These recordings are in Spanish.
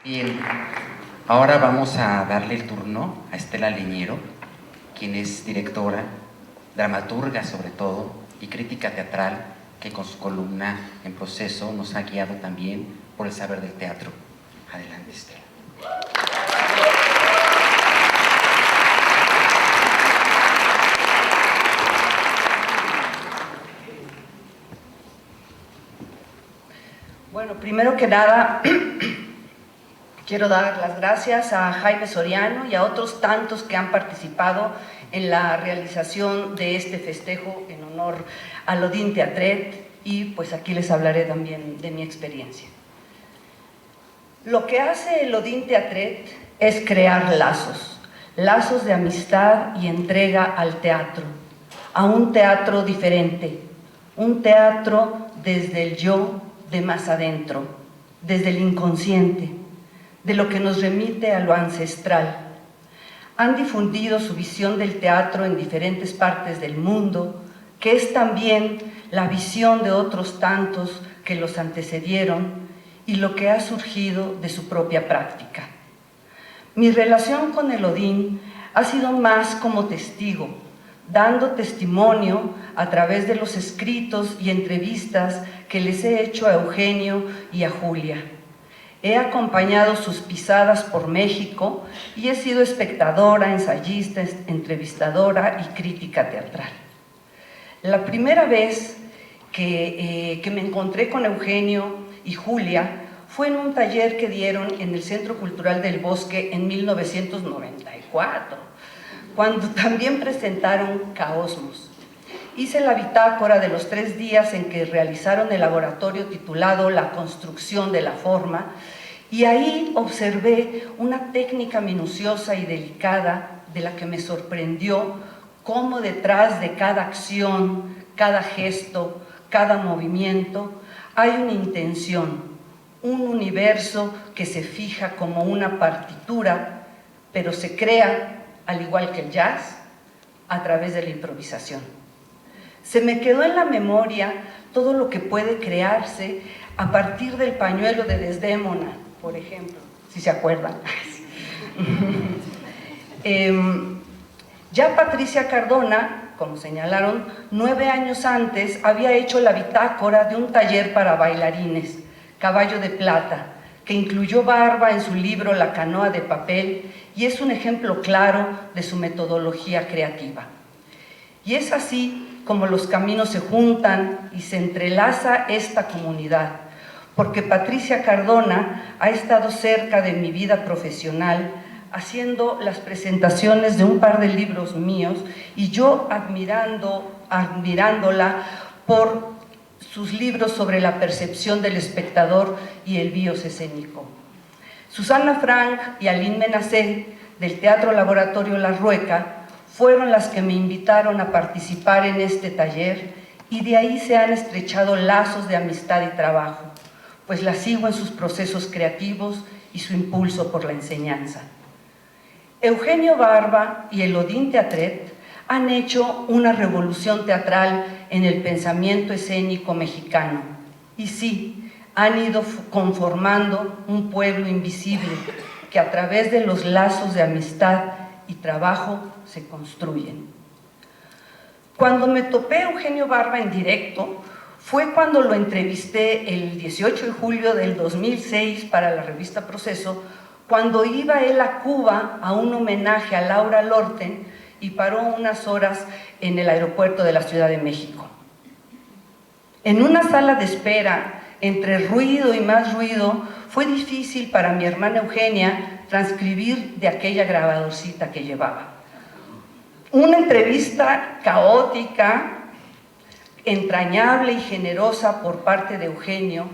Bien, ahora vamos a darle el turno a Estela Leñero, quien es directora, dramaturga sobre todo, y crítica teatral, que con su columna En Proceso nos ha guiado también por el saber del teatro. Adelante, Estela. Bueno, primero que nada, quiero dar las gracias a Jaime Soriano y a otros tantos que han participado en la realización de este festejo en honor al Odín Teatret, y pues aquí les hablaré también de mi experiencia. Lo que hace el Odín Teatret es crear lazos de amistad y entrega al teatro, a un teatro diferente, un teatro desde el yo de más adentro, desde el inconsciente, de lo que nos remite a lo ancestral. Han difundido su visión del teatro en diferentes partes del mundo, que es también la visión de otros tantos que los antecedieron y lo que ha surgido de su propia práctica. Mi relación con el Odín ha sido más como testigo, dando testimonio a través de los escritos y entrevistas que les he hecho a Eugenio y a Julia. He acompañado sus pisadas por México y he sido espectadora, ensayista, entrevistadora y crítica teatral. La primera vez que me encontré con Eugenio y Julia fue en un taller que dieron en el Centro Cultural del Bosque en 1994, cuando también presentaron Caosmos. Hice la bitácora de los 3 días en que realizaron el laboratorio titulado La construcción de la forma, y ahí observé una técnica minuciosa y delicada de la que me sorprendió cómo detrás de cada acción, cada gesto, cada movimiento, hay una intención, un universo que se fija como una partitura, pero se crea, al igual que el jazz, a través de la improvisación. Se me quedó en la memoria todo lo que puede crearse a partir del pañuelo de Desdémona, por ejemplo, si se acuerdan. Ya Patricia Cardona, como señalaron, 9 años antes había hecho la bitácora de un taller para bailarines, Caballo de Plata, que incluyó Barba en su libro La canoa de papel, y es un ejemplo claro de su metodología creativa. Y es así como los caminos se juntan y se entrelaza esta comunidad, porque Patricia Cardona ha estado cerca de mi vida profesional, haciendo las presentaciones de un par de libros míos, y yo admirándola por sus libros sobre la percepción del espectador y el bios escénico. Susana Frank y Aline Menacé, del Teatro Laboratorio La Rueca, fueron las que me invitaron a participar en este taller, y de ahí se han estrechado lazos de amistad y trabajo, pues la sigo en sus procesos creativos y su impulso por la enseñanza. Eugenio Barba y el Odín Teatret han hecho una revolución teatral en el pensamiento escénico mexicano, y sí, han ido conformando un pueblo invisible que a través de los lazos de amistad y trabajo se construyen. Cuando me topé a Eugenio Barba en directo fue cuando lo entrevisté el 18 de julio del 2006 para la revista Proceso, cuando iba él a Cuba a un homenaje a Laura Lorten y paró unas horas en el aeropuerto de la Ciudad de México. En una sala de espera, entre ruido y más ruido, fue difícil para mi hermana Eugenia transcribir de aquella grabadorcita que llevaba. Una entrevista caótica, entrañable y generosa por parte de Eugenio,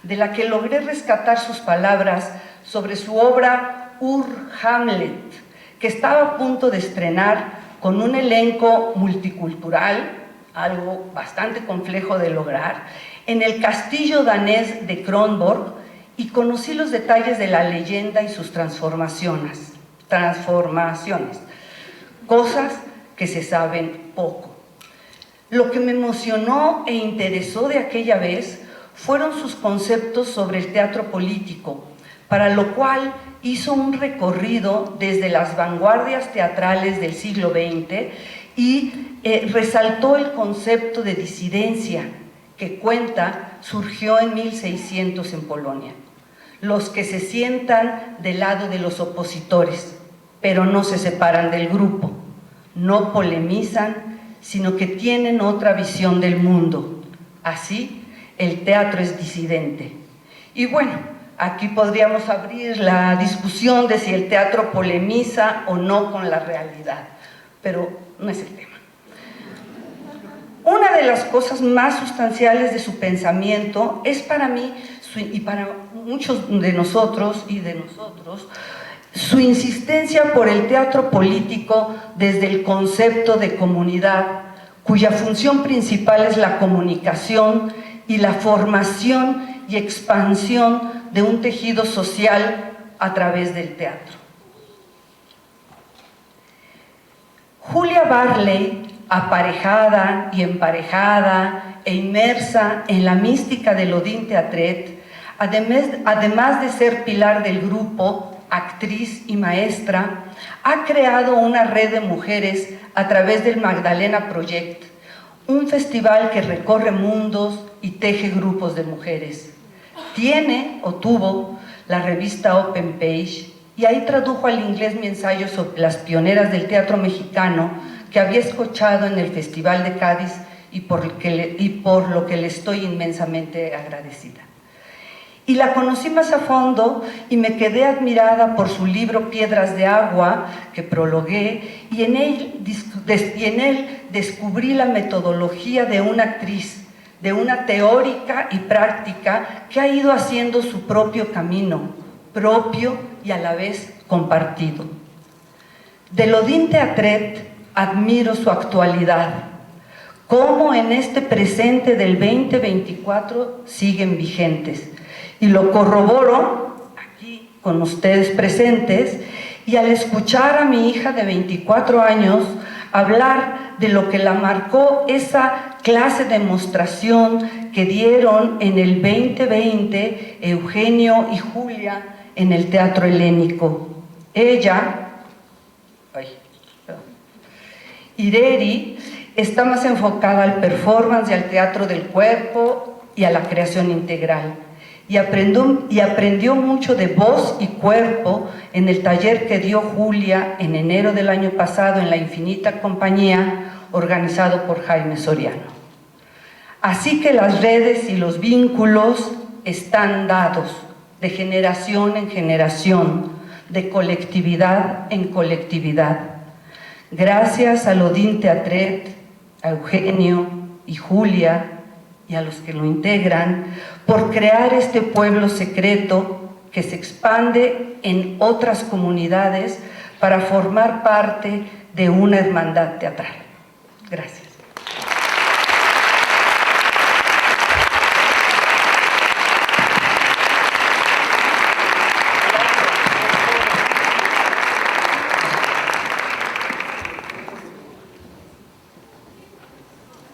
de la que logré rescatar sus palabras sobre su obra Ur-Hamlet, que estaba a punto de estrenar con un elenco multicultural, algo bastante complejo de lograr, en el castillo danés de Kronborg, y conocí los detalles de la leyenda y sus transformaciones, cosas que se saben poco. Lo que me emocionó e interesó de aquella vez fueron sus conceptos sobre el teatro político, para lo cual hizo un recorrido desde las vanguardias teatrales del siglo XX y resaltó el concepto de disidencia que cuenta surgió en 1600 en Polonia. Los que se sientan del lado de los opositores, pero no se separan del grupo, no polemizan, sino que tienen otra visión del mundo. Así, el teatro es disidente. Y bueno, aquí podríamos abrir la discusión de si el teatro polemiza o no con la realidad, pero no es el tema. Una de las cosas más sustanciales de su pensamiento es para mí y para muchos de nosotros su insistencia por el teatro político desde el concepto de comunidad, cuya función principal es la comunicación y la formación y expansión de un tejido social a través del teatro. Julia Barley, aparejada y emparejada e inmersa en la mística del Odín Teatret, además de ser pilar del grupo, actriz y maestra, ha creado una red de mujeres a través del Magdalena Project, un festival que recorre mundos y teje grupos de mujeres. Tiene o tuvo la revista Open Page y ahí tradujo al inglés mi ensayo sobre las pioneras del teatro mexicano que había escuchado en el Festival de Cádiz y por lo que le estoy inmensamente agradecida. Y la conocí más a fondo y me quedé admirada por su libro Piedras de Agua, que prologué, y en él descubrí la metodología de una actriz, de una teórica y práctica que ha ido haciendo su propio camino, propio y a la vez compartido. Del Odín Teatret admiro su actualidad, cómo en este presente del 2024 siguen vigentes. Y lo corroboro aquí con ustedes presentes y al escuchar a mi hija de 24 años hablar de lo que la marcó esa clase de demostración que dieron en el 2020 Eugenio y Julia en el Teatro Helénico. Ireri, está más enfocada al performance y al teatro del cuerpo y a la creación integral. Y aprendió mucho de voz y cuerpo en el taller que dio Julia en enero del año pasado en la Infinita Compañía, organizado por Jaime Soriano. Así que las redes y los vínculos están dados de generación en generación, de colectividad en colectividad. Gracias al Odín Teatret, a Eugenio y Julia y a los que lo integran, por crear este pueblo secreto que se expande en otras comunidades para formar parte de una hermandad teatral. Gracias.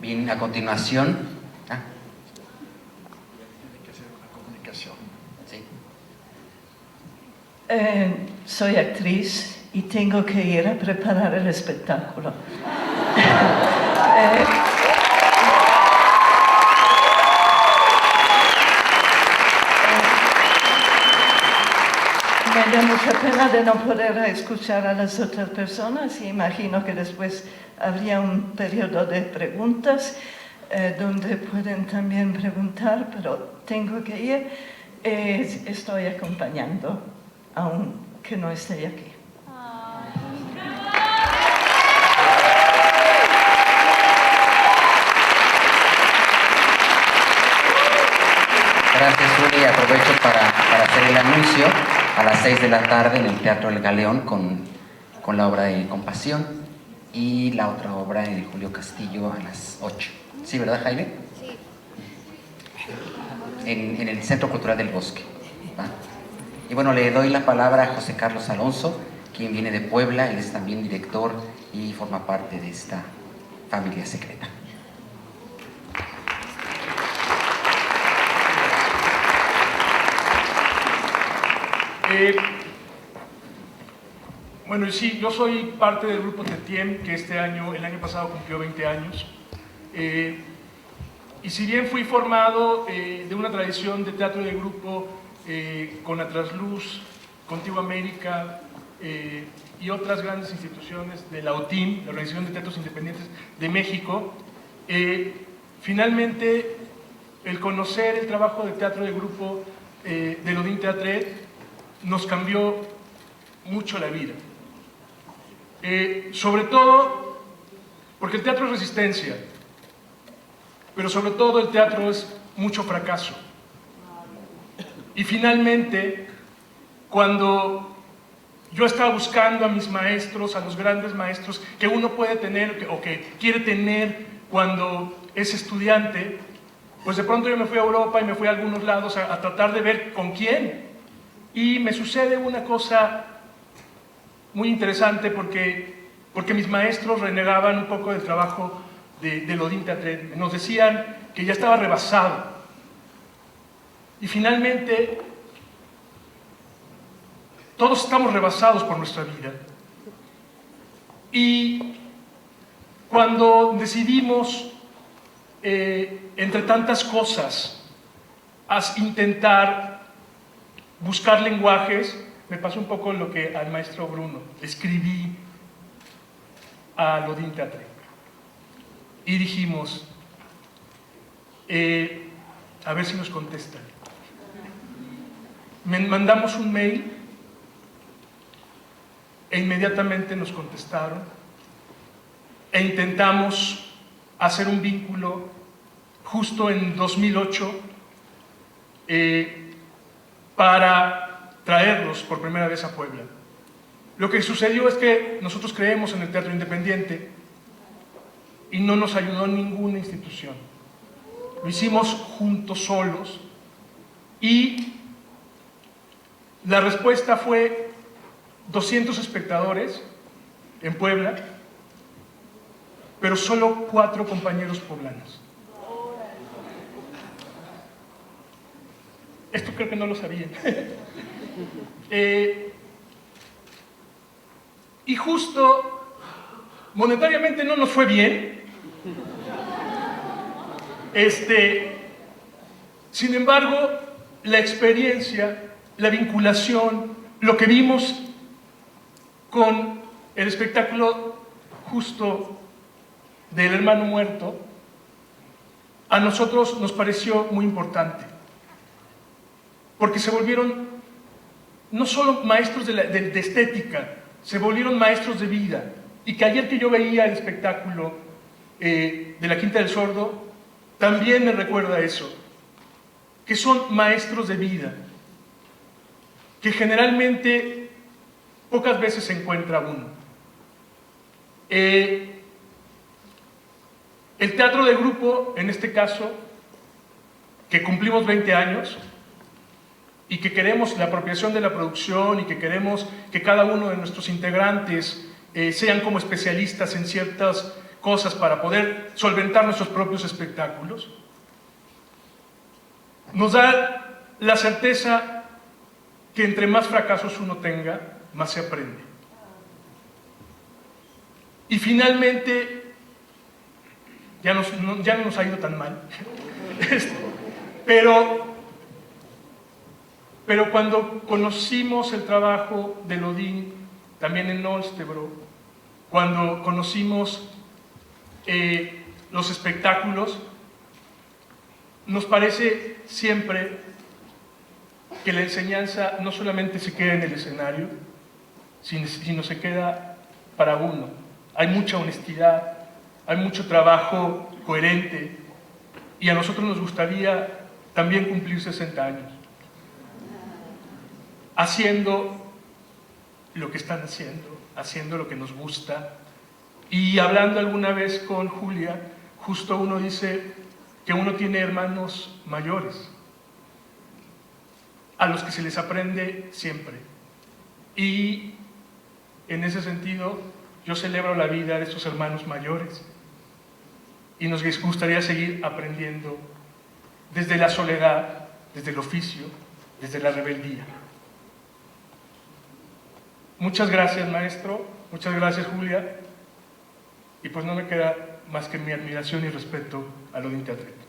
Bien, a continuación... Soy actriz y tengo que ir a preparar el espectáculo. Me da mucha pena de no poder escuchar a las otras personas y imagino que después habría un periodo de preguntas donde pueden también preguntar, pero tengo que ir. Estoy acompañando, aunque no esté aquí. Gracias, Uli. Aprovecho para hacer el anuncio a las 6 de la tarde en el Teatro El Galeón con la obra de Compasión y la otra obra de Julio Castillo a las 8. ¿Sí, verdad, Jaime? Sí. En el Centro Cultural del Bosque. ¿Va? Y bueno, le doy la palabra a José Carlos Alonso, quien viene de Puebla. Él es también director y forma parte de esta familia secreta. Bueno, sí, yo soy parte del grupo Tetiem, que el año pasado cumplió 20 años. Y si bien fui formado de una tradición de teatro de grupo con Atrasluz, Contigo América y otras grandes instituciones de la OTIM, la Organización de Teatros Independientes de México, finalmente el conocer el trabajo de teatro de grupo del Odin Teatret nos cambió mucho la vida. Sobre todo porque el teatro es resistencia, pero sobre todo el teatro es mucho fracaso. Y finalmente, cuando yo estaba buscando a mis maestros, a los grandes maestros que uno puede tener o que quiere tener cuando es estudiante, pues de pronto yo me fui a Europa y me fui a algunos lados a tratar de ver con quién. Y me sucede una cosa muy interesante porque mis maestros renegaban un poco del trabajo del Odin Teatret. Nos decían que ya estaba rebasado. Y finalmente, todos estamos rebasados por nuestra vida. Y cuando decidimos, entre tantas cosas, intentar buscar lenguajes, me pasó un poco lo que al maestro Bruno. Escribí al Odin Teatret. Y dijimos, a ver si nos contestan. Mandamos un mail e inmediatamente nos contestaron e intentamos hacer un vínculo justo en 2008 para traerlos por primera vez a Puebla. Lo que sucedió es que nosotros creemos en el teatro independiente y no nos ayudó ninguna institución. Lo hicimos juntos, solos, y la respuesta fue 200 espectadores en Puebla, pero solo 4 compañeros poblanos. Esto creo que no lo sabían. Y justo, monetariamente no nos fue bien. Sin embargo, la experiencia, la vinculación, lo que vimos con el espectáculo justo del hermano muerto, a nosotros nos pareció muy importante, porque se volvieron no solo maestros de estética, se volvieron maestros de vida. Y que ayer que yo veía el espectáculo de la Quinta del Sordo, también me recuerda eso, que son maestros de vida, que generalmente pocas veces se encuentra uno. El teatro de grupo, en este caso, que cumplimos 20 años y que queremos la apropiación de la producción y que queremos que cada uno de nuestros integrantes sean como especialistas en ciertas cosas para poder solventar nuestros propios espectáculos, nos da la certeza que entre más fracasos uno tenga, más se aprende. Y finalmente, ya no nos ha ido tan mal, pero cuando conocimos el trabajo de Odin, también en Olstebro, cuando conocimos los espectáculos, nos parece siempre que la enseñanza no solamente se queda en el escenario, sino se queda para uno. Hay mucha honestidad, hay mucho trabajo coherente, y a nosotros nos gustaría también cumplir 60 años, haciendo lo que están haciendo lo que nos gusta. Y hablando alguna vez con Julia, justo uno dice que uno tiene hermanos mayores, a los que se les aprende siempre. Y en ese sentido, yo celebro la vida de estos hermanos mayores y nos gustaría seguir aprendiendo desde la soledad, desde el oficio, desde la rebeldía. Muchas gracias, maestro. Muchas gracias, Julia. Y pues no me queda más que mi admiración y respeto a Odín Teatret.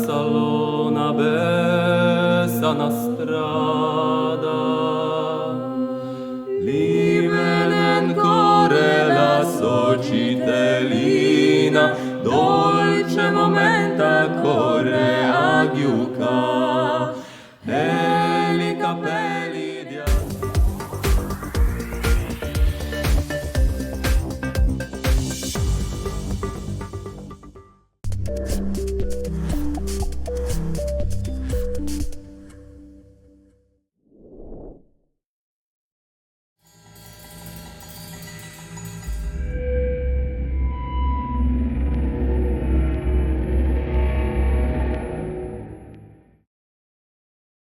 Salona besa na strada